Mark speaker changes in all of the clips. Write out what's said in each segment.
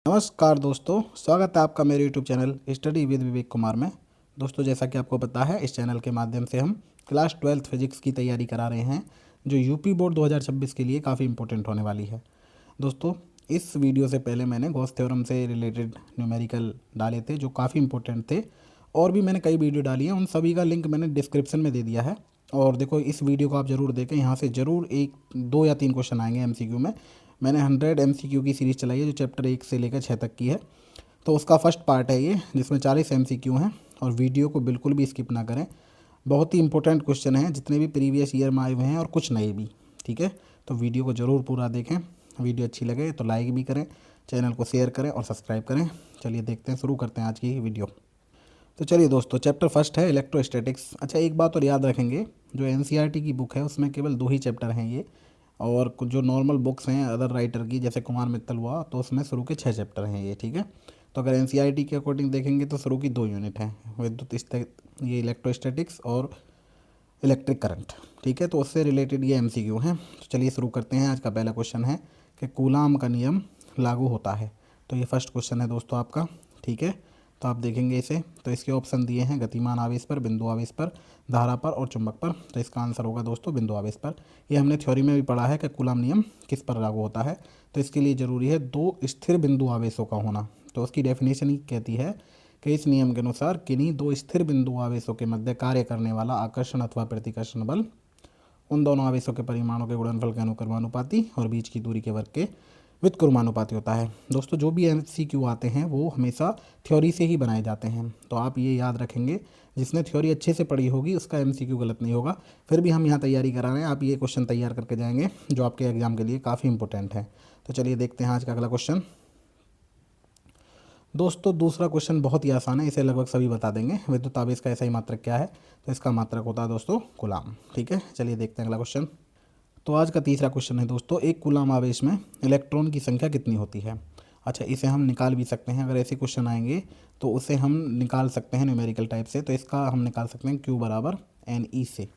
Speaker 1: नमस्कार दोस्तों, स्वागत है आपका मेरे YouTube channel study with Vivek Kumar में। दोस्तों, जैसा कि आपको पता है, इस चैनल के माध्यम से हम क्लास 12th फिजिक्स की तैयारी करा रहे हैं, जो यूपी बोर्ड 2026 के लिए काफ़ी इंपॉर्टेंट होने वाली है। दोस्तों, इस वीडियो से पहले मैंने गॉस थ्योरम से रिलेटेड न्यूमेरिकल डाले थे जो काफ़ी इंपॉर्टेंट थे, और भी मैंने कई वीडियो डाली हैं, उन सभी का लिंक मैंने डिस्क्रिप्शन में दे दिया है। और देखो, इस वीडियो को आप ज़रूर देखें, यहाँ से ज़रूर एक 2 या 3 क्वेश्चन आएंगे एमसीक्यू में। मैंने 100 एमसीक्यू की सीरीज़ चलाई है जो चैप्टर 1 से लेकर 6 तक की है। तो उसका फर्स्ट पार्ट है ये, जिसमें 40 एमसीक्यू हैं, और वीडियो को बिल्कुल भी स्किप ना करें। बहुत ही इंपॉर्टेंट क्वेश्चन हैं, जितने भी प्रीवियस ईयर में आए हुए हैं और कुछ नए भी। ठीक है, तो वीडियो को ज़रूर पूरा देखें। वीडियो अच्छी लगे तो लाइक भी करें, चैनल को शेयर करें और सब्सक्राइब करें। चलिए देखते हैं, शुरू करते हैं आज की वीडियो। तो चलिए दोस्तों, चैप्टर फर्स्ट है इलेक्ट्रोस्टैटिक्स। अच्छा, एक बात और याद रखेंगे, जो एनसीईआरटी की बुक है उसमें केवल 2 ही चैप्टर हैं ये, और कुछ जो नॉर्मल बुक्स हैं अदर राइटर की, जैसे कुमार मित्तल हुआ, तो उसमें शुरू के 6 चैप्टर हैं ये। ठीक है, तो अगर एनसीईआरटी के अकॉर्डिंग देखेंगे तो शुरू की 2 यूनिट हैं, ये इलेक्ट्रोस्टैटिक्स और इलेक्ट्रिक करंट। ठीक है, तो उससे रिलेटेड ये एमसीक्यू हैं। तो चलिए शुरू करते हैं। आज का पहला क्वेश्चन है कि कूलाम का नियम लागू होता है। तो ये फर्स्ट क्वेश्चन है दोस्तों आपका। ठीक है, तो आप देखेंगे इसे, तो इसके ऑप्शन दिए हैं गतिमान आवेश पर, बिंदु आवेश पर, धारा पर और चुंबक पर। तो इसका आंसर होगा दोस्तों बिंदु आवेश पर। ये हमने थ्योरी में भी पढ़ा है कि कूलाम नियम किस पर लागू होता है। तो इसके लिए ज़रूरी है 2 स्थिर बिंदु आवेशों का होना। तो उसकी डेफिनेशन ही कहती है कि इस नियम के अनुसार किन्हीं 2 स्थिर बिंदु आवेशों के मध्य कार्य करने वाला आकर्षण अथवा प्रतिकर्षण बल उन दोनों आवेशों के परिमाणों के गुणनफल के अनुक्रमानुपाती और बीच की दूरी के वर्ग के व्युत्क्रमानुपाती होता है। दोस्तों, जो भी एमसीक्यू आते हैं वो हमेशा थ्योरी से ही बनाए जाते हैं, तो आप ये याद रखेंगे। जिसने थ्योरी अच्छे से पढ़ी होगी उसका एमसीक्यू गलत नहीं होगा। फिर भी हम यहाँ तैयारी करा रहे हैं, आप ये क्वेश्चन तैयार करके जाएंगे जो आपके एग्जाम के लिए काफ़ी इंपॉर्टेंट है। तो चलिए देखते हैं आज का अगला क्वेश्चन। दोस्तों, दूसरा क्वेश्चन बहुत ही आसान है, इसे लगभग सभी बता देंगे। विद्युत आवेश का ऐसा ही मात्रक क्या है? तो इसका मात्रक होता है दोस्तों कूलाम। ठीक है, चलिए देखते हैं अगला क्वेश्चन। तो आज का तीसरा क्वेश्चन है दोस्तों, एक कूलाम आवेश में इलेक्ट्रॉन की संख्या कितनी होती है? अच्छा, इसे हम निकाल भी सकते हैं, अगर ऐसे क्वेश्चन आएंगे तो उसे हम निकाल सकते हैं न्यूमेरिकल टाइप से। तो इसका हम निकाल सकते हैं Q बराबर NE से।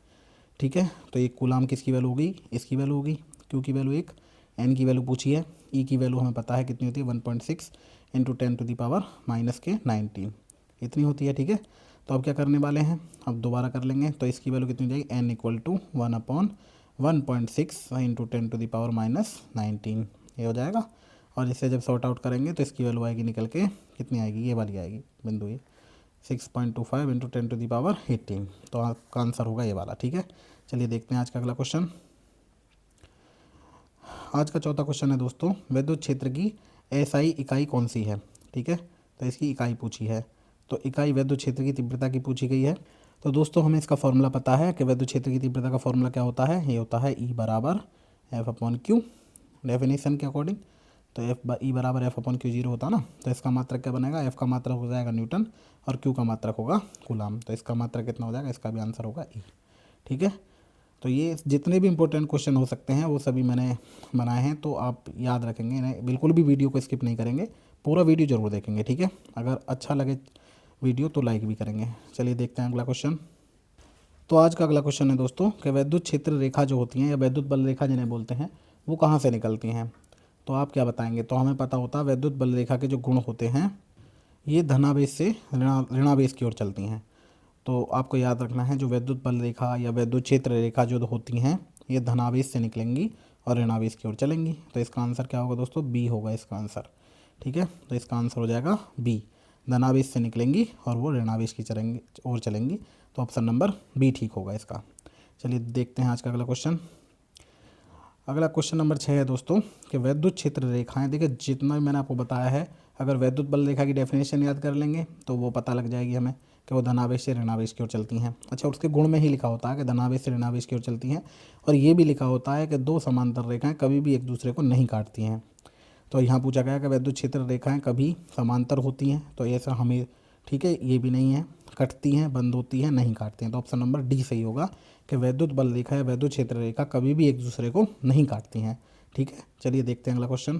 Speaker 1: ठीक है, तो एक कूलाम किसकी वैल्यू होगी? इसकी वैल्यू होगी। Q की वैल्यू 1, N की वैल्यू पूछी है, E की वैल्यू हमें पता है कितनी होती है, 1.6 इंटू 10⁻⁻⁻19 इतनी होती है। ठीक है, तो अब क्या करने वाले हैं, अब दोबारा कर लेंगे। तो इसकी वैल्यू कितनी हो जाएगी, N इक्वल टू 1/1.6 इंटू 10⁻⁻19 ये हो जाएगा। और इसे जब सॉर्ट आउट करेंगे तो इसकी वैल्यू आएगी निकल के, कितनी आएगी, ये वाली आएगी बिंदु, ये 6.25 इंटू 10⁻18। तो आपका आंसर होगा ये वाला। ठीक है, चलिए देखते हैं आज का अगला क्वेश्चन। आज का चौथा क्वेश्चन है दोस्तों, विद्युत क्षेत्र की एसआई इकाई कौन सी है? ठीक है, तो इसकी इकाई पूछी है। तो इकाई विद्युत क्षेत्र की तीव्रता की पूछी गई है। तो दोस्तों, हमें इसका फॉर्मूला पता है कि विद्युत क्षेत्र की तीव्रता का फॉर्मूला क्या होता है, ये होता है E बराबर F/Q डेफिनेशन के अकॉर्डिंग। तो E बराबर F/Q0 होता ना, तो इसका मात्रक क्या बनेगा, F का मात्रक हो जाएगा न्यूटन और Q का मात्रक होगा कूलाम। तो इसका मात्रक कितना हो जाएगा, इसका भी आंसर होगा E। ठीक है, तो ये जितने भी इंपॉर्टेंट क्वेश्चन हो सकते हैं वो सभी मैंने बनाए हैं, तो आप याद रखेंगे इन्हें, बिल्कुल भी वीडियो को स्किप नहीं करेंगे, पूरा वीडियो जरूर देखेंगे। ठीक है, अगर अच्छा लगे वीडियो तो लाइक भी करेंगे। चलिए देखते हैं अगला क्वेश्चन। तो आज का अगला क्वेश्चन है दोस्तों कि विद्युत क्षेत्र रेखा जो होती हैं या विद्युत बल रेखा जिन्हें बोलते हैं, वो कहाँ से निकलती हैं? तो आप क्या बताएंगे? तो हमें पता होता है विद्युत बल रेखा के जो गुण होते हैं ये धनावेश से ऋणावेश की ओर चलती हैं। तो आपको याद रखना है, जो विद्युत बल रेखा या विद्युत क्षेत्र रेखा जो होती हैं ये धनावेश से निकलेंगी और ऋणावेश की ओर चलेंगी। तो इसका आंसर क्या होगा दोस्तों, बी होगा इसका आंसर। ठीक है, तो इसका आंसर हो जाएगा बी, धनावेश से निकलेंगी और वो ऋणावेश की ओर चलेंगी। तो ऑप्शन नंबर बी ठीक होगा इसका। चलिए देखते हैं आज का अगला क्वेश्चन। अगला क्वेश्चन नंबर 6 है दोस्तों कि विद्युत क्षेत्र रेखाएं, देखिए जितना भी मैंने आपको बताया है, अगर विद्युत बल रेखा की डेफिनेशन याद कर लेंगे तो वो पता लग जाएगी हमें कि वो धनावेश से ऋणावेश की ओर चलती हैं। अच्छा, उसके गुण में ही लिखा होता है कि धनावेश से ऋणावेश की ओर चलती हैं, और ये भी लिखा होता है कि 2 समांतर रेखाएं कभी भी एक दूसरे को नहीं काटती हैं। तो यहाँ पूछा गया कि विद्युत क्षेत्र रेखाएं कभी समांतर होती हैं, तो ऐसा हमें, ठीक है, ये भी नहीं है, कटती हैं, बंद होती हैं, नहीं काटती हैं। तो ऑप्शन नंबर डी सही होगा कि विद्युत बल रेखा या विद्युत क्षेत्र रेखा कभी भी एक दूसरे को नहीं काटती हैं। ठीक है, चलिए देखते हैं अगला क्वेश्चन।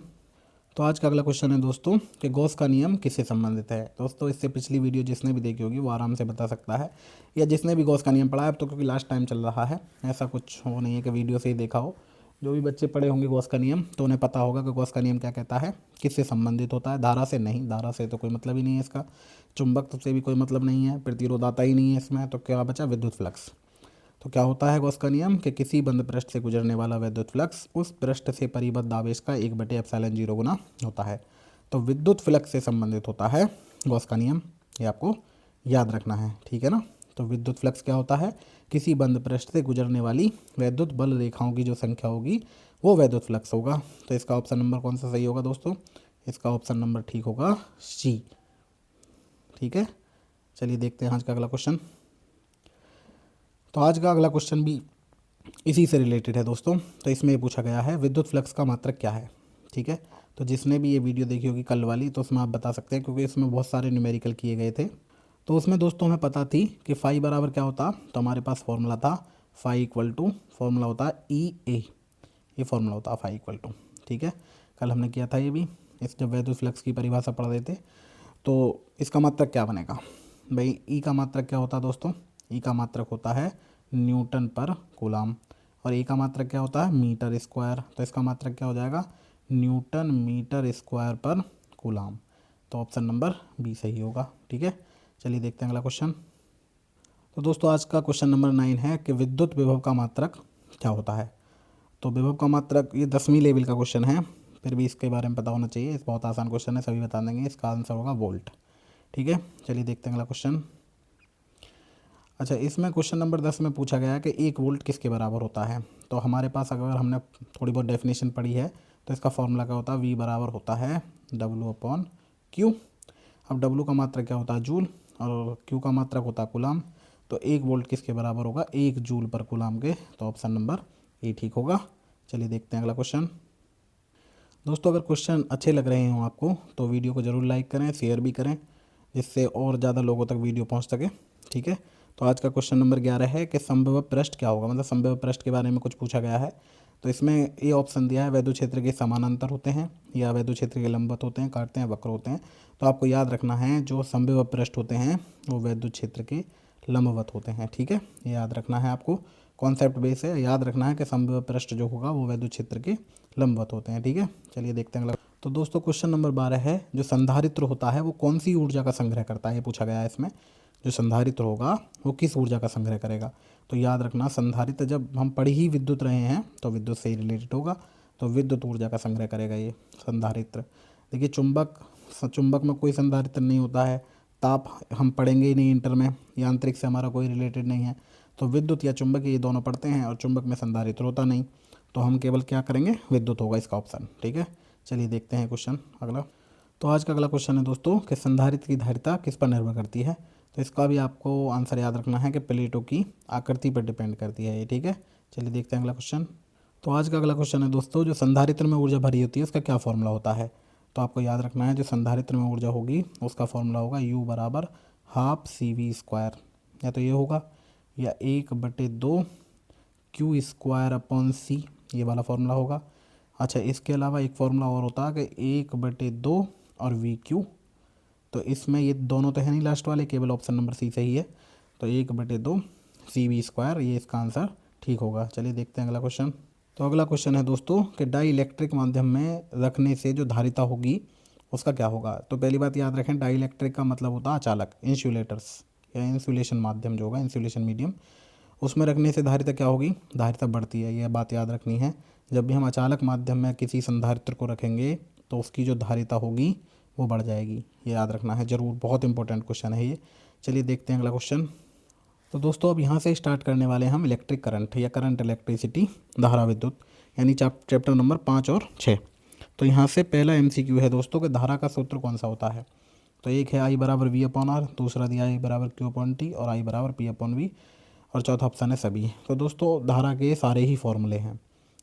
Speaker 1: तो आज का अगला क्वेश्चन है दोस्तों कि गॉस का नियम किससे संबंधित है? दोस्तों, इससे पिछली वीडियो जिसने भी देखी होगी वो आराम से बता सकता है, या जिसने भी गॉस का नियम पढ़ा है, अब तो क्योंकि लास्ट टाइम चल रहा है, ऐसा कुछ हो नहीं है कि वीडियो से ही देखा हो, जो भी बच्चे पढ़े होंगे गॉस का नियम तो उन्हें पता होगा कि गॉस का नियम क्या कहता है, किससे संबंधित होता है, धारा से नहीं, धारा से तो कोई मतलब ही नहीं है इसका, चुंबक से भी कोई मतलब नहीं है, प्रतिरोध आता ही नहीं है इसमें, तो क्या बचा, विद्युत फ्लक्स। तो क्या होता है गॉस का नियम कि किसी बंद पृष्ठ से गुजरने वाला विद्युत फ्लक्स उस पृष्ठ से परिबद्ध आवेश का 1/ε0 गुना होता है। तो विद्युत फ्लक्स से संबंधित होता है गॉस का नियम, ये आपको याद रखना है, ठीक है ना। तो विद्युत फ्लक्स क्या होता है, किसी बंद पृष्ठ से गुजरने वाली विद्युत बल रेखाओं की जो संख्या होगी वो विद्युत फ्लक्स होगा। तो इसका ऑप्शन नंबर कौन सा सही होगा दोस्तों, इसका ऑप्शन नंबर ठीक होगा सी, ठीक है। चलिए देखते हैं आज का अगला क्वेश्चन। तो आज का अगला क्वेश्चन भी इसी से रिलेटेड है दोस्तों। तो इसमें ये पूछा गया है विद्युत फ्लक्स का मात्रक क्या है, ठीक है। तो जिसने भी ये वीडियो देखी होगी कल वाली, तो उसमें आप बता सकते हैं, क्योंकि इसमें बहुत सारे न्यूमेरिकल किए गए थे। तो उसमें दोस्तों हमें पता थी कि फाई बराबर क्या होता, तो हमारे पास फॉर्मूला था फाई इक्वल टू, फॉर्मूला होता है ई ए, ये फॉर्मूला होता है फाई इक्वल टू, ठीक है। कल हमने किया था ये भी, इस जब विद्युत फ्लक्स की परिभाषा पढ़ रहे थे। तो इसका मात्रक क्या बनेगा भाई, ई का मात्रक क्या होता है दोस्तों, ई का मात्रक होता है न्यूटन पर कूलाम, और ए का मात्रक क्या होता है, मीटर स्क्वायर। तो इसका मात्रक क्या हो जाएगा, न्यूटन मीटर स्क्वायर पर कूलाम। तो ऑप्शन नंबर बी सही होगा, ठीक है। चलिए देखते हैं अगला क्वेश्चन। तो दोस्तों आज का क्वेश्चन नंबर 9 है कि विद्युत विभव का मात्रक क्या होता है। तो विभव का मात्रक, ये 10वीं लेवल का क्वेश्चन है, फिर भी इसके बारे में पता होना चाहिए, इस बहुत आसान क्वेश्चन है, सभी बता देंगे। इसका आंसर होगा वोल्ट, ठीक है। चलिए देखते हैं अगला क्वेश्चन। अच्छा, इसमें क्वेश्चन नंबर 10 में पूछा गया है कि 1 वोल्ट किसके बराबर होता है। तो हमारे पास अगर हमने थोड़ी बहुत डेफिनेशन पढ़ी है तो इसका फॉर्मूला क्या होता है, V बराबर होता है W/Q। अब W का मात्रक क्या होता है, जूल, और Q का मात्रक होता है कूलाम। तो 1 वोल्ट किसके बराबर होगा, 1 जूल पर कूलाम के। तो ऑप्शन नंबर ए ठीक होगा। चलिए देखते हैं अगला क्वेश्चन। दोस्तों अगर क्वेश्चन अच्छे लग रहे हों आपको तो वीडियो को ज़रूर लाइक करें, शेयर भी करें, जिससे और ज़्यादा लोगों तक वीडियो पहुंच सके, ठीक है। तो आज का क्वेश्चन नंबर 11 है कि संभव पृष्ठ क्या होगा, मतलब संभव पृष्ठ के बारे में कुछ पूछा गया है। तो इसमें ये ऑप्शन दिया है वैद्युत क्षेत्र के समानांतर होते हैं, या वैद्युत क्षेत्र के लंबवत होते हैं, काटते हैं, वक्र होते हैं। तो आपको याद रखना है जो संभव पृष्ठ होते हैं वो वैद्युत क्षेत्र के लंबवत होते हैं, ठीक है। ये याद रखना है आपको, कॉन्सेप्ट बेस है, याद रखना है कि संभव पृष्ठ जो होगा वो वैद्युत क्षेत्र के लंबवत होते हैं, ठीक है। चलिए देखते हैं अगला। तो दोस्तों क्वेश्चन नंबर 12 है, जो संधारित्र होता है वो कौन सी ऊर्जा का संग्रह करता है, ये पूछा गया है इसमें। जो संधारित्र होगा वो किस ऊर्जा का संग्रह करेगा। तो याद रखना संधारित्र जब हम पढ़ ही विद्युत रहे हैं तो विद्युत से ही रिलेटेड होगा, तो विद्युत ऊर्जा का संग्रह करेगा ये संधारित्र। देखिए चुंबक में कोई संधारित्र नहीं होता है, ताप हम पढ़ेंगे ही नहीं इंटर में, यांत्रिक से हमारा कोई रिलेटेड नहीं है। तो विद्युत या चुंबक ये दोनों पढ़ते हैं, और चुंबक में संधारित्र होता नहीं, तो हम केवल क्या करेंगे, विद्युत होगा इसका ऑप्शन, ठीक है। चलिए देखते हैं क्वेश्चन अगला। तो आज का अगला क्वेश्चन है दोस्तों कि संधारित्र की धारिता किस पर निर्भर करती है। तो इसका भी आपको आंसर याद रखना है कि प्लेटों की आकृति पर डिपेंड करती है ये, ठीक है। चलिए देखते हैं अगला क्वेश्चन। तो आज का अगला क्वेश्चन है दोस्तों, जो संधारित्र में ऊर्जा भरी होती है उसका क्या फॉर्मूला होता है। तो आपको याद रखना है जो संधारित्र में ऊर्जा होगी उसका फॉर्मूला होगा U बराबर हाफ CV², या तो ये होगा, या 1/2 Q² C, ये वाला फॉर्मूला होगा। अच्छा, इसके अलावा एक फॉर्मूला और होता है कि 1/2 और VQ। तो इसमें ये दोनों तो है नहीं लास्ट वाले, केवल ऑप्शन नंबर सी सही है। तो 1/2 CV², ये इसका आंसर ठीक होगा। चलिए देखते हैं अगला क्वेश्चन। तो अगला क्वेश्चन है दोस्तों कि डाई इलेक्ट्रिक माध्यम में रखने से जो धारिता होगी उसका क्या होगा। तो पहली बात याद रखें, डाई इलेक्ट्रिक का मतलब होता है अचालक, इंसुलेटर्स या इंसुलेशन माध्यम जो होगा, इंसुलेशन मीडियम, उसमें रखने से धारिता क्या होगी, धारिता बढ़ती है, यह बात याद रखनी है। जब भी हम अचालक माध्यम में किसी संधारित्र को रखेंगे तो उसकी जो धारिता होगी वो बढ़ जाएगी, ये याद रखना है ज़रूर, बहुत इंपॉर्टेंट क्वेश्चन है ये। चलिए देखते हैं अगला क्वेश्चन। तो दोस्तों अब यहाँ से स्टार्ट करने वाले हैं हम इलेक्ट्रिक करंट या करंट इलेक्ट्रिसिटी, धारा विद्युत, यानी चैप्टर नंबर 5 और 6। तो यहाँ से पहला MCQ है दोस्तों कि धारा का सूत्र कौन सा होता है। तो एक है I बराबर V/R, दूसरा दिया I बराबर Q/T और I बराबर P/V, और चौथा ऑप्शन है सभी। तो दोस्तों धारा के सारे ही फॉर्मूले हैं,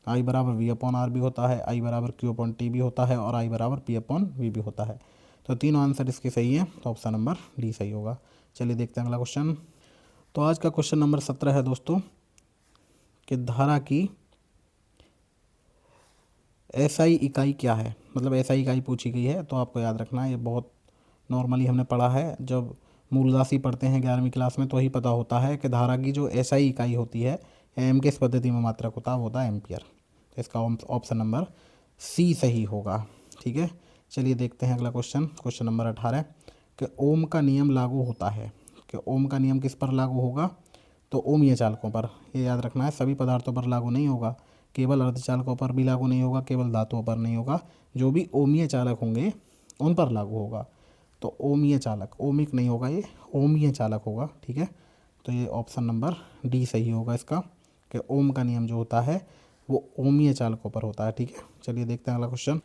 Speaker 1: I बराबर V/R भी होता है, I बराबर Q/T भी होता है, और I बराबर P/V भी होता है। तो तीनों आंसर इसके सही है, तो ऑप्शन नंबर डी सही होगा। चलिए देखते हैं अगला क्वेश्चन। तो आज का क्वेश्चन नंबर 17 है दोस्तों कि धारा की SI इकाई क्या है, मतलब SI इकाई पूछी गई है। तो आपको याद रखना है, ये बहुत नॉर्मली हमने पढ़ा है, जब मूल राशि पढ़ते हैं 11वीं क्लास में तो ही पता होता है कि धारा की जो SI इकाई होती है, एम किस पद्धति में मात्रक होता है, वो होता है एम्पियर, तो इसका ऑप्शन नंबर सी सही होगा। ठीक है, चलिए देखते हैं अगला क्वेश्चन, क्वेश्चन नंबर 18 कि ओम का नियम लागू होता है, कि ओम का नियम किस पर लागू होगा, तो ओमीय चालकों पर। ये याद रखना है, सभी पदार्थों पर लागू नहीं होगा, केवल अर्धचालकों पर भी लागू नहीं होगा, केवल धातुओं पर नहीं होगा, जो भी ओमीय चालक होंगे उन पर लागू होगा। तो ओमीय चालक, ओमिक नहीं होगा, ये ओमीय चालक होगा। ठीक है, तो ये ऑप्शन नंबर डी सही होगा इसका, कि ओम का नियम जो होता है वो ओमीय चालकों पर होता है। ठीक है, चलिए देखते हैं अगला क्वेश्चन।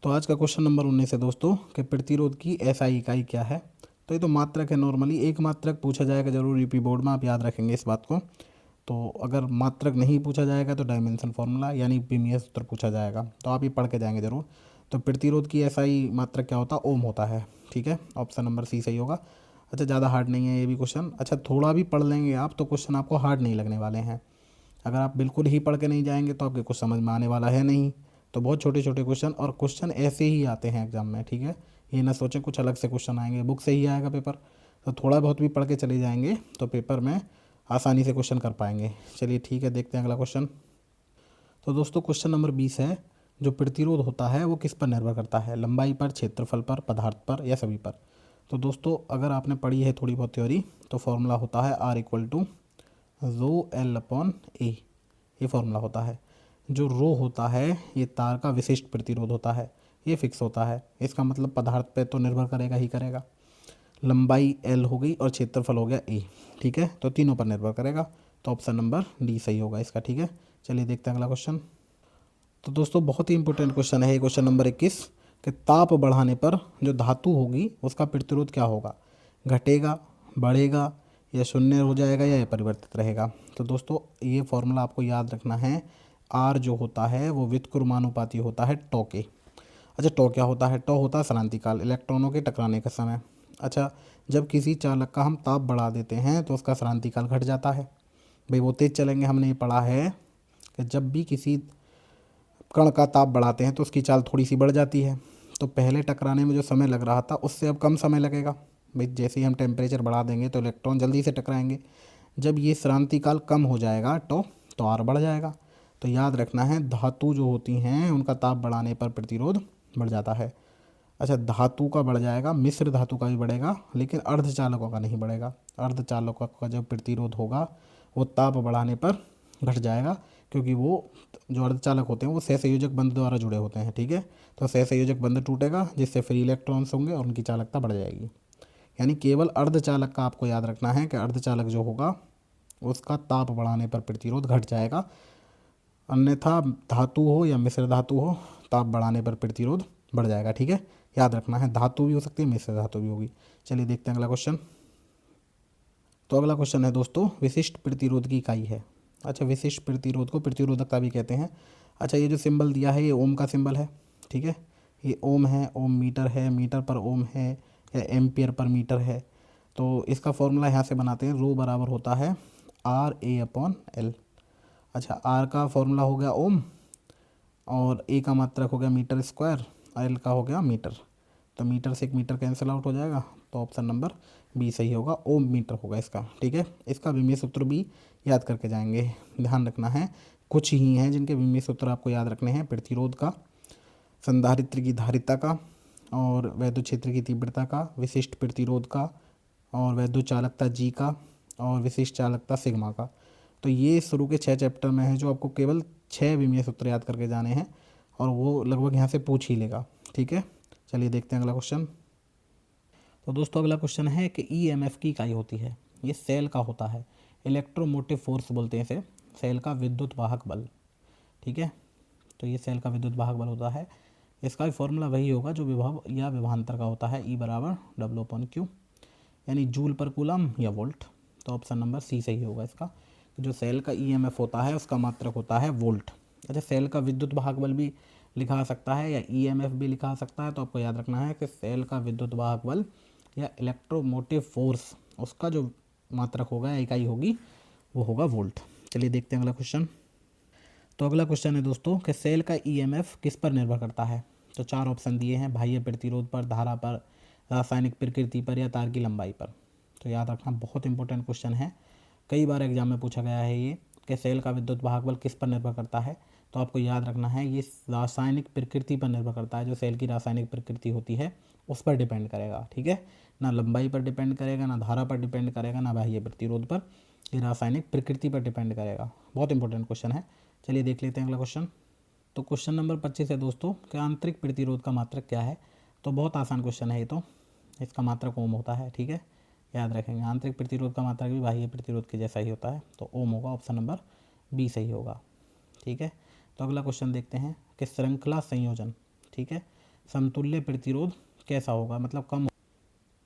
Speaker 1: तो आज का क्वेश्चन नंबर 19 है दोस्तों, कि प्रतिरोध की एसआई इकाई क्या है। तो ये तो मात्रक है, नॉर्मली एक मात्रक पूछा जाएगा जरूर यूपी बोर्ड में, आप याद रखेंगे इस बात को। तो अगर मात्रक नहीं पूछा जाएगा तो डायमेंशन फार्मूला यानी विमीय सूत्र पूछा जाएगा, तो आप ये पढ़ के जाएंगे जरूर। तो प्रतिरोध की एसआई मात्रक क्या होता है, ओम होता है। ठीक है, ऑप्शन नंबर सी सही होगा। अच्छा, ज़्यादा हार्ड नहीं है ये भी क्वेश्चन। अच्छा, थोड़ा भी पढ़ लेंगे आप तो क्वेश्चन आपको हार्ड नहीं लगने वाले हैं। अगर आप बिल्कुल ही पढ़ के नहीं जाएंगे तो आपके कुछ समझ में आने वाला है नहीं। तो बहुत छोटे छोटे क्वेश्चन, और क्वेश्चन ऐसे ही आते हैं एग्जाम में। ठीक है, ये ना सोचें कुछ अलग से क्वेश्चन आएंगे, बुक से ही आएगा पेपर। तो थोड़ा बहुत भी पढ़ के चले जाएंगे तो पेपर में आसानी से क्वेश्चन कर पाएंगे। चलिए ठीक है, देखते हैं अगला क्वेश्चन। तो दोस्तों क्वेश्चन नंबर 20 है, जो प्रतिरोध होता है वो किस पर निर्भर करता है, लंबाई पर, क्षेत्रफल पर, पदार्थ पर, या सभी पर। तो दोस्तों अगर आपने पढ़ी है थोड़ी बहुत थ्योरी, तो फॉर्मूला होता है R equal to rho l upon a, ये फॉर्मूला होता है। जो रो होता है ये तार का विशिष्ट प्रतिरोध होता है, ये फिक्स होता है। इसका मतलब पदार्थ पे तो निर्भर करेगा ही करेगा। लंबाई एल हो गई और क्षेत्रफल हो गया ए। ठीक है, तो तीनों पर निर्भर करेगा। तो ऑप्शन नंबर डी सही होगा इसका। ठीक है, चलिए देखते हैं अगला क्वेश्चन। तो दोस्तों बहुत ही इंपॉर्टेंट क्वेश्चन है ये, क्वेश्चन नंबर 21, कि ताप बढ़ाने पर जो धातु होगी उसका प्रतिरोध क्या होगा, घटेगा, बढ़ेगा, या शून्य हो जाएगा, या परिवर्तित रहेगा। तो दोस्तों ये फॉर्मूला आपको याद रखना है, आर जो होता है वो व्युत्क्रमानुपाती होता है टॉ के। अच्छा, टॉ क्या होता है, टॉ होता है क्रांतिकाल, इलेक्ट्रॉनों के टकराने का समय। अच्छा, जब किसी चालक का हम ताप बढ़ा देते हैं तो उसका क्रांतिकाल घट जाता है। भाई वो तेज चलेंगे, हमने ये पढ़ा है कि जब भी किसी कण का ताप बढ़ाते हैं तो उसकी चाल थोड़ी सी बढ़ जाती है। तो पहले टकराने में जो समय लग रहा था उससे अब कम समय लगेगा। भाई जैसे ही हम टेम्परेचर बढ़ा देंगे तो इलेक्ट्रॉन जल्दी से टकराएंगे। जब ये क्रांतिकाल कम हो जाएगा तो आर बढ़ जाएगा। तो याद रखना है, धातु जो होती हैं उनका ताप बढ़ाने पर प्रतिरोध बढ़ जाता है। अच्छा, धातु का बढ़ जाएगा, मिश्र धातु का भी बढ़ेगा, लेकिन अर्धचालकों का नहीं बढ़ेगा। अर्धचालकों का जो प्रतिरोध होगा वो ताप बढ़ाने पर घट जाएगा, क्योंकि वो जो अर्धचालक होते हैं वो सहसंयोजक बंध द्वारा जुड़े होते हैं। ठीक है, तो सहसंयोजक बंध टूटेगा जिससे फ्री इलेक्ट्रॉन्स होंगे और उनकी चालकता बढ़ जाएगी। यानी केवल अर्धचालक का आपको याद रखना है कि अर्धचालक जो होगा उसका ताप बढ़ाने पर प्रतिरोध घट जाएगा, अन्यथा धातु हो या मिश्र धातु हो, ताप बढ़ाने पर प्रतिरोध बढ़ जाएगा। ठीक है, याद रखना है, धातु भी हो सकती है, मिश्र धातु भी होगी। चलिए देखते हैं अगला क्वेश्चन। तो अगला क्वेश्चन है दोस्तों, विशिष्ट प्रतिरोध की इकाई है। अच्छा, विशिष्ट प्रतिरोध को प्रतिरोधकता भी कहते हैं। अच्छा, ये जो सिंबल दिया है ये ओम का सिंबल है। ठीक है, ये ओम है, ओम मीटर है, मीटर पर ओम है, या एम्पियर पर मीटर है। तो इसका फॉर्मूला यहाँ से बनाते हैं, रो बराबर होता है आर ए अपॉन एल। अच्छा, आर का फॉर्मूला हो गया ओम, और ए का मात्रक हो गया मीटर स्क्वायर, एल का हो गया मीटर। तो मीटर से एक मीटर कैंसिल आउट हो जाएगा, तो ऑप्शन नंबर बी सही होगा, ओम मीटर होगा इसका। ठीक है, इसका विमीय सूत्र भी याद करके जाएंगे, ध्यान रखना है। कुछ ही हैं जिनके विमीय सूत्र आपको याद रखने हैं, प्रतिरोध का, संधारित्र की धारिता का, और वैद्युत क्षेत्र की तीव्रता का, विशिष्ट प्रतिरोध का, और वैद्युत चालकता जी का, और विशिष्ट चालकता सिग्मा का। तो ये शुरू के 6 चैप्टर में है, जो आपको केवल 6 विमीय सूत्र याद करके जाने हैं, और वो लगभग यहाँ से पूछ ही लेगा। ठीक है, चलिए देखते हैं अगला क्वेश्चन। तो दोस्तों अगला क्वेश्चन है कि ईएमएफ की इकाई होती है, ये सेल का होता है, इलेक्ट्रोमोटिव फोर्स बोलते हैं इसे, सेल का विद्युत वाहक बल। ठीक है, तो ये सेल का विद्युत वाहक बल होता है। इसका भी फॉर्मूला वही होगा जो विभव या विभवांतर का होता है, ई बराबर डब्ल्यू अपॉन क्यू, यानी जूल पर कूलम या वोल्ट। तो ऑप्शन नंबर सी सही होगा इसका। जो सेल का ईएमएफ होता है उसका मात्रक होता है वोल्ट। अच्छा, सेल का विद्युत वाहक बल भी लिखा सकता है या ईएमएफ भी लिखा सकता है। तो आपको याद रखना है कि सेल का विद्युत वाहक बल या इलेक्ट्रोमोटिव फोर्स, उसका जो मात्रक होगा या इकाई होगी वो होगा वोल्ट। चलिए देखते हैं अगला क्वेश्चन। तो अगला क्वेश्चन है दोस्तों कि सेल का ईएमएफ किस पर निर्भर करता है। तो 4 ऑप्शन दिए हैं, बाह्य प्रतिरोध पर, धारा पर, रासायनिक प्रकृति पर, या तार की लंबाई पर। तो याद रखना, बहुत इंपॉर्टेंट क्वेश्चन है, कई बार एग्जाम में पूछा गया है ये, कि सेल का विद्युत वाहक बल किस पर निर्भर करता है। तो आपको याद रखना है ये रासायनिक प्रकृति पर निर्भर करता है, जो सेल की रासायनिक प्रकृति होती है उस पर डिपेंड करेगा, ठीक है। ना लंबाई पर डिपेंड करेगा, ना धारा पर डिपेंड करेगा, ना बाह्य प्रतिरोध पर, ये रासायनिक प्रकृति पर डिपेंड करेगा। बहुत इंपॉर्टेंट क्वेश्चन है। चलिए देख लेते हैं अगला क्वेश्चन। तो क्वेश्चन नंबर 25 है दोस्तों कि आंतरिक प्रतिरोध का मात्रक क्या है। तो बहुत आसान क्वेश्चन है ये, तो इसका मात्रक ओम होता है, ठीक है, याद रखेंगे। आंतरिक प्रतिरोध का मात्रक भी बाह्य प्रतिरोध के जैसा ही होता है, तो ओम होगा, ऑप्शन नंबर बी सही होगा, ठीक है। तो अगला क्वेश्चन देखते हैं कि श्रृंखला संयोजन, ठीक है, समतुल्य प्रतिरोध कैसा होगा, मतलब कम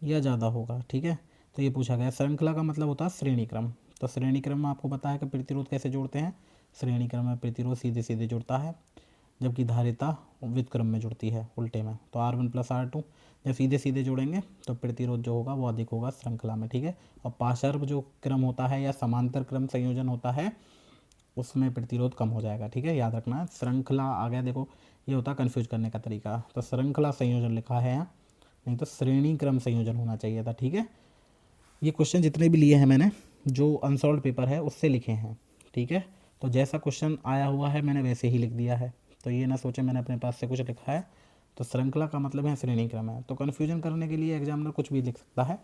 Speaker 1: या ज़्यादा होगा, ठीक है। तो ये पूछा गया। श्रृंखला का मतलब होता है श्रेणी क्रम। तो श्रेणी क्रम में आपको पता है कि प्रतिरोध कैसे जोड़ते हैं। श्रेणी क्रम में प्रतिरोध सीधे सीधे जुड़ता है, जबकि धारिता व्युत्क्रम में जुड़ती है, उल्टे में। तो R1 + R2 जब सीधे सीधे जोड़ेंगे तो प्रतिरोध जो होगा वो अधिक होगा श्रृंखला में, ठीक है। और पार्श्व जो क्रम होता है या समांतर क्रम संयोजन होता है उसमें प्रतिरोध कम हो जाएगा, ठीक है, याद रखना है। श्रृंखला आ गया, देखो ये होता है कन्फ्यूज करने का तरीका। तो श्रृंखला संयोजन लिखा है यहाँ, नहीं तो श्रेणी क्रम संयोजन होना चाहिए था, ठीक है। ये क्वेश्चन जितने भी लिए हैं मैंने, जो अनसॉल्व पेपर है उससे लिखे हैं, ठीक है। तो जैसा क्वेश्चन आया हुआ है मैंने वैसे ही लिख दिया है, तो ये ना सोचे मैंने अपने पास से कुछ लिखा है। तो श्रृंखला का मतलब है श्रेणी क्रम है। तो कन्फ्यूजन करने के लिए एग्जामिनर कुछ भी लिख सकता है,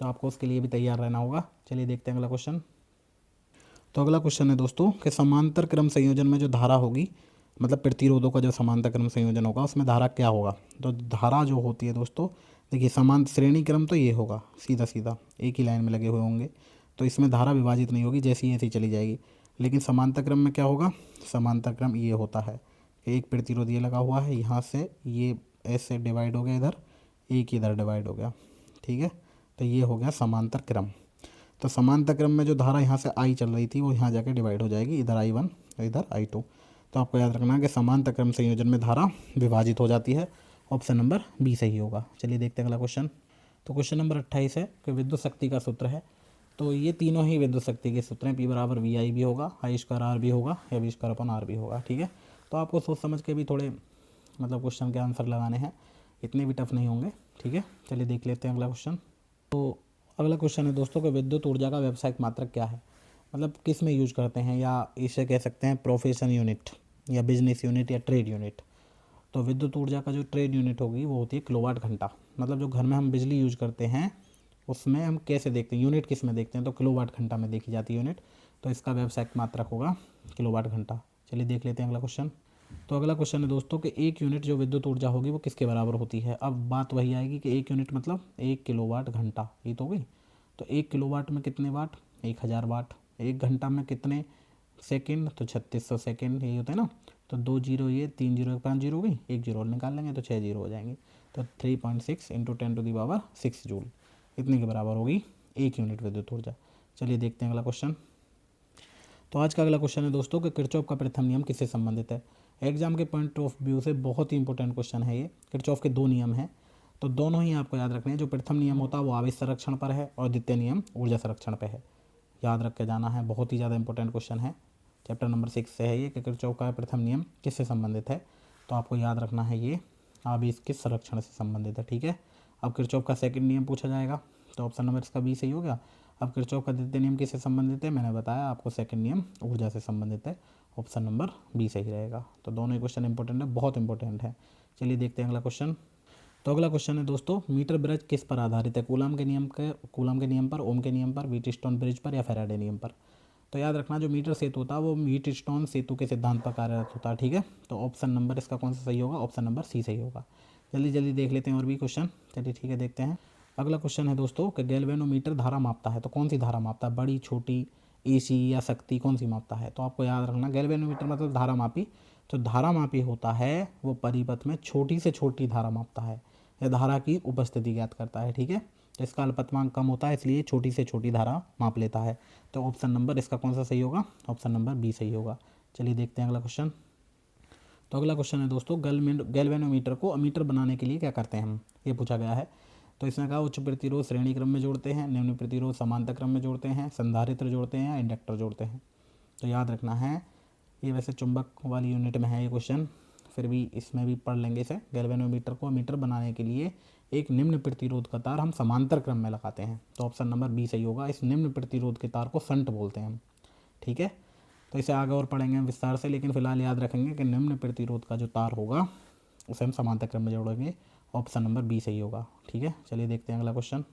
Speaker 1: तो आपको उसके लिए भी तैयार रहना होगा। चलिए देखते हैं अगला क्वेश्चन। तो अगला क्वेश्चन है दोस्तों कि समांतर क्रम संयोजन में जो धारा होगी, मतलब प्रतिरोधों का जो समांतर क्रम संयोजन होगा उसमें धारा क्या होगा। तो धारा जो होती है दोस्तों, देखिए समांतर श्रेणी क्रम तो ये होगा, सीधा सीधा एक ही लाइन में लगे हुए होंगे, तो इसमें धारा विभाजित नहीं होगी, जैसी ऐसी चली जाएगी। लेकिन समांतर क्रम में क्या होगा, समांतर क्रम ये होता है कि एक प्रतिरोध ये लगा हुआ है, यहाँ से ये ऐसे डिवाइड हो गया, इधर एक इधर डिवाइड हो गया, ठीक है। तो ये हो गया समांतर क्रम। तो समांतर क्रम में जो धारा यहाँ से आई चल रही थी वो यहाँ जाके डिवाइड हो जाएगी, इधर I1 इधर I2। तो आपको याद रखना है कि समांतर क्रम संयोजन में धारा विभाजित हो जाती है, ऑप्शन नंबर बी सही होगा। चलिए देखते हैं अगला क्वेश्चन। तो क्वेश्चन नंबर 28 है कि विद्युत शक्ति का सूत्र है। तो ये तीनों ही विद्युत शक्ति के सूत्र हैं, P = VI भी होगा, I² R भी होगा, या V²/R भी होगा, ठीक है। तो आपको सोच समझ के भी थोड़े मतलब क्वेश्चन के आंसर लगाने हैं, इतने भी टफ नहीं होंगे, ठीक है। चलिए देख लेते हैं अगला क्वेश्चन। तो अगला क्वेश्चन है दोस्तों कि विद्युत ऊर्जा का व्यावसायिक मात्रक क्या है, मतलब किस में यूज करते हैं, या इसे कह सकते हैं प्रोफेशन यूनिट या बिजनेस यूनिट या ट्रेड यूनिट। तो विद्युत ऊर्जा का जो ट्रेड यूनिट होगी वो होती है किलोवाट घंटा। मतलब जो घर में हम बिजली यूज करते हैं उसमें हम कैसे देखते हैं, यूनिट किस में देखते हैं, तो किलोवाट घंटा में देखी जाती है यूनिट। तो इसका व्यावसायिक मात्रक होगा किलोवाट घंटा। चलिए देख लेते हैं अगला क्वेश्चन। तो अगला क्वेश्चन है दोस्तों कि एक यूनिट जो विद्युत ऊर्जा होगी वो किसके बराबर होती है। अब बात वही आएगी कि एक यूनिट मतलब 1 किलोवाट घंटा, ये तो हो गई। तो 1 किलोवाट में कितने वाट, 1000 वाट। 1 घंटा में कितने सेकंड, तो 3600 सेकंड, यही होता है ना। तो 2 जीरो ये, 3 जीरो 5 जीरो हो गई, 1 जीरो और निकाल लेंगे तो 6 जीरो हो जाएंगे। तो 3.6 × 10⁻6 जूल, इतने के बराबर होगी एक यूनिट विद्युत ऊर्जा। चलिए देखते हैं अगला क्वेश्चन। तो आज का अगला क्वेश्चन है दोस्तों कि किरचॉफ का प्रथम नियम किससे संबंधित है। एग्जाम के पॉइंट ऑफ व्यू से बहुत ही इंपॉर्टेंट क्वेश्चन है ये। किरचॉफ के 2 नियम हैं, तो दोनों ही आपको याद रखने हैं। जो प्रथम नियम होता है वो आवेश संरक्षण पर है, और द्वितीय नियम ऊर्जा संरक्षण पर है। याद रख के जाना है, बहुत ही ज़्यादा इंपॉर्टेंट क्वेश्चन है। चैप्टर नंबर 6 से है ये कि किरचॉफ का प्रथम नियम किससे संबंधित है। तो आपको याद रखना है ये आवेश के संरक्षण से संबंधित है, ठीक है। अब किरचॉफ का सेकंड नियम पूछा जाएगा, तो ऑप्शन नंबर इसका बी सही हो गया। अब किरचॉफ का द्वितीय नियम किससे संबंधित है, मैंने बताया आपको सेकंड नियम ऊर्जा से संबंधित है, ऑप्शन नंबर बी सही रहेगा। तो दोनों ही क्वेश्चन इंपॉर्टेंट है, बहुत इंपॉर्टेंट है। चलिए देखते हैं अगला क्वेश्चन। तो अगला क्वेश्चन है दोस्तों मीटर ब्रिज किस पर आधारित है। कूलम के नियम पर, ओम के नियम पर, व्हीटस्टोन ब्रिज पर, या फैराडे नियम पर। तो याद रखना जो मीटर सेतु होता है वो व्हीटस्टोन सेतु के सिद्धांत पर कार्यरत होता है, ठीक है। तो ऑप्शन नंबर इसका कौन सा सही होगा, ऑप्शन नंबर सी सही होगा। जल्दी जल्दी देख लेते हैं और भी क्वेश्चन। चलिए ठीक है, देखते हैं। अगला क्वेश्चन है दोस्तों कि गैल्वेनोमीटर धारा मापता है। तो कौन सी धारा मापता है, बड़ी, छोटी, AC या शक्ति, कौन सी मापता है। तो आपको याद रखना गैल्वेनोमीटर मतलब धारा मापी। तो धारा मापी होता है वो परिपथ में छोटी से छोटी धारा मापता है, या धारा की उपस्थिति ज्ञात करता है, ठीक है। तो इसका अल्पतमांक कम होता है, इसलिए छोटी से छोटी धारा माप लेता है। तो ऑप्शन नंबर इसका कौन सा सही होगा, ऑप्शन नंबर बी सही होगा। चलिए देखते हैं अगला क्वेश्चन। तो अगला क्वेश्चन है दोस्तों गैल्वेनोमीटर को अमीटर बनाने के लिए क्या करते हैं हम, ये पूछा गया है। तो इसमें कहा उच्च प्रतिरोध श्रेणी क्रम में जोड़ते हैं, निम्न प्रतिरोध समांतर क्रम में जोड़ते हैं, संधारित्र जोड़ते हैं, या इंडक्टर जोड़ते हैं। तो याद रखना है ये वैसे चुंबक वाली यूनिट में है ये क्वेश्चन, फिर भी इसमें भी पढ़ लेंगे इसे। गैल्वेनोमीटर को अमीटर बनाने के लिए एक निम्न प्रतिरोध का तार हम समांतर क्रम में लगाते हैं। तो ऑप्शन नंबर बी सही होगा। इस निम्न प्रतिरोध के तार को शंट बोलते हैं हम, ठीक है। तो इसे आगे और पढ़ेंगे विस्तार से, लेकिन फिलहाल याद रखेंगे कि निम्न प्रतिरोध का जो तार होगा उसे हम समांतर क्रम में जोड़ेंगे। ऑप्शन नंबर बी सही होगा। ठीक है, चलिए देखते हैं अगला क्वेश्चन।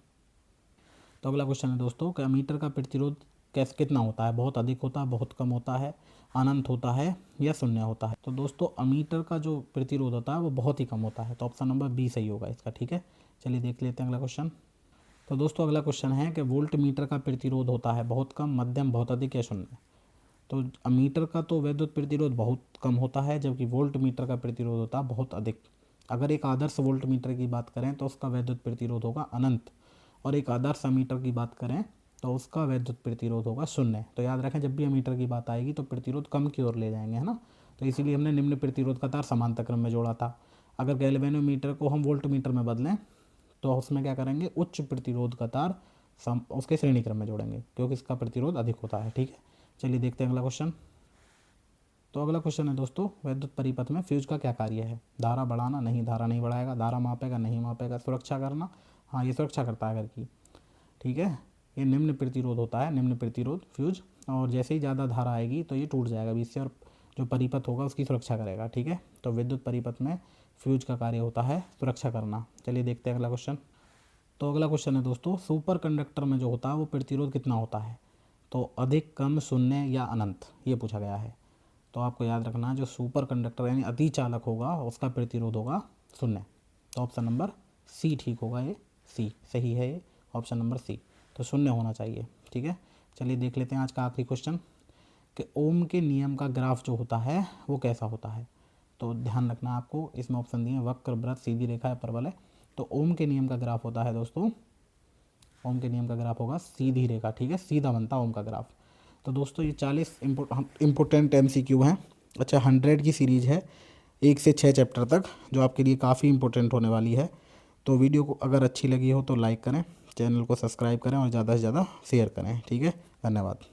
Speaker 1: तो अगला क्वेश्चन है दोस्तों कि अमीटर का प्रतिरोध कैसे कितना होता है, बहुत अधिक होता है, बहुत कम होता है, अनंत होता है या शून्य होता है। तो दोस्तों अमीटर का जो प्रतिरोध होता है वो बहुत ही कम होता है, तो ऑप्शन नंबर बी सही होगा इसका। ठीक है, चलिए देख लेते हैं अगला क्वेश्चन। तो दोस्तों अगला क्वेश्चन है कि वोल्ट मीटर का प्रतिरोध होता है बहुत कम, मध्यम, बहुत अधिक या शून्य। तो अमीटर का तो वैद्युत प्रतिरोध बहुत कम होता है, जबकि वोल्ट मीटर का प्रतिरोध होता है बहुत अधिक। अगर एक आदर्श वोल्ट मीटर की बात करें तो उसका वैद्युत प्रतिरोध होगा अनंत, और एक आदर्श अमीटर की बात करें तो उसका वैद्युत प्रतिरोध होगा शून्य। तो याद रखें जब भी अमीटर की बात आएगी तो प्रतिरोध कम की ओर ले जाएंगे, है ना। तो इसीलिए हमने निम्न प्रतिरोध का तार समांतर क्रम में जोड़ा था। अगर गैल्वेनोमीटर को हम वोल्ट मीटर में बदलें तो उसमें क्या करेंगे, उच्च प्रतिरोध का तार उसके श्रेणी क्रम में जोड़ेंगे, क्योंकि इसका प्रतिरोध अधिक होता है। ठीक है, चलिए देखते हैं अगला क्वेश्चन। तो अगला क्वेश्चन है दोस्तों, वैद्युत परिपथ में फ्यूज का क्या कार्य है। धारा बढ़ाना, नहीं धारा नहीं बढ़ाएगा। धारा मापेगा, नहीं मापेगा। सुरक्षा करना, हाँ ये सुरक्षा करता है घर की। ठीक है, ये निम्न प्रतिरोध होता है, निम्न प्रतिरोध फ्यूज। और जैसे ही ज़्यादा धारा आएगी तो ये टूट जाएगा बीच से, और जो परिपथ होगा उसकी सुरक्षा करेगा। ठीक है, तो विद्युत परिपथ में फ्यूज का कार्य होता है सुरक्षा करना। चलिए देखते हैं अगला क्वेश्चन। तो अगला क्वेश्चन है दोस्तों, सुपर कंडक्टर में जो होता है वो प्रतिरोध कितना होता है। तो अधिक, कम, शून्य या अनंत, ये पूछा गया है। तो आपको याद रखना जो सुपर कंडक्टर यानी अति चालक होगा उसका प्रतिरोध होगा शून्य। तो ऑप्शन नंबर सी ठीक होगा, ये सी सही है, ये ऑप्शन नंबर सी, तो शून्य होना चाहिए। ठीक है, चलिए देख लेते हैं आज का आखिरी क्वेश्चन कि ओम के नियम का ग्राफ जो होता है वो कैसा होता है। तो ध्यान रखना आपको, इसमें ऑप्शन दिए वक्र, वृत्त, सीधी रेखा या परवलय है। तो ओम के नियम का ग्राफ होता है दोस्तों, ओम के नियम का ग्राफ होगा सीधी रेखा। ठीक है, सीधा बनता है ओम का ग्राफ। तो दोस्तों ये 40 इम्पोर्टेंट MCQ हैं। अच्छा 100 की सीरीज़ है 1 से 6 चैप्टर तक, जो आपके लिए काफ़ी इंपॉर्टेंट होने वाली है। तो वीडियो को अगर अच्छी लगी हो तो लाइक करें, चैनल को सब्सक्राइब करें और ज़्यादा से ज़्यादा शेयर करें। ठीक है, धन्यवाद।